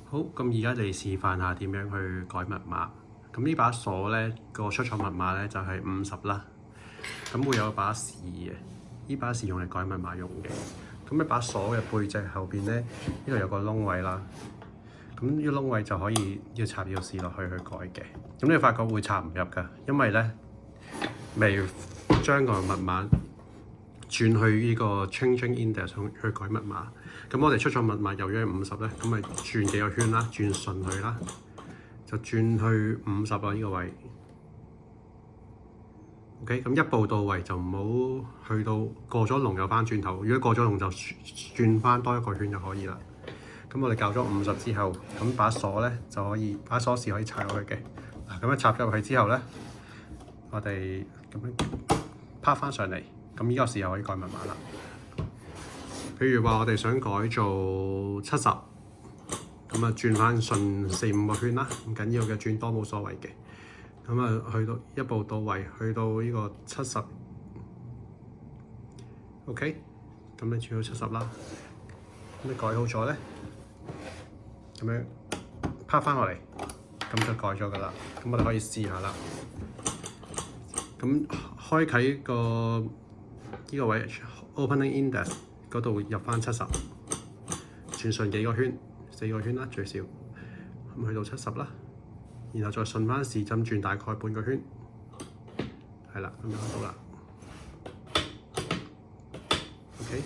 好，咁而家嚟示範下點樣去改密碼。咁呢把鎖咧個出錯密碼咧就係50啦。咁會有把匙嘅，呢把匙用嚟改密碼用嘅。咁一把鎖嘅背脊後邊咧，呢度有個窿位啦。咁呢個窿位就可以要插钥匙落去改嘅。咁你發覺會插唔入㗎，因為咧未將個密碼轉去呢個 changing index 去改密碼。咁我哋出錯密碼由於係50咧，咁咪轉幾個圈啦，轉順佢啦，就轉去50啦呢個位。OK， 咁一步到位就唔好去到過咗龍又翻轉頭。如果過咗龍就轉翻多一個圈就可以啦。咁我哋校咗50之後，咁把鎖咧就可以，把鎖匙可以插入去嘅。嗱，咁樣插入去之後咧，我哋咁樣拍翻上嚟，咁呢個時候可以改密碼啦。譬如話我哋想改做70，咁啊轉翻順4-5個圈啦，唔緊要嘅，轉多冇所謂嘅。咁啊去到一步到位，去到呢個70 ，OK， 咁你轉到70啦。咁你改好咗咧，咁樣拍翻落嚟，咁就改咗噶啦。咁我哋可以試下啦。咁開啟個呢個位 opening index 嗰度入翻70，轉順幾個圈，4個圈啦最少，咁去到70啦，然後再順翻時針轉大概半個圈，係啦，咁就到啦。OK。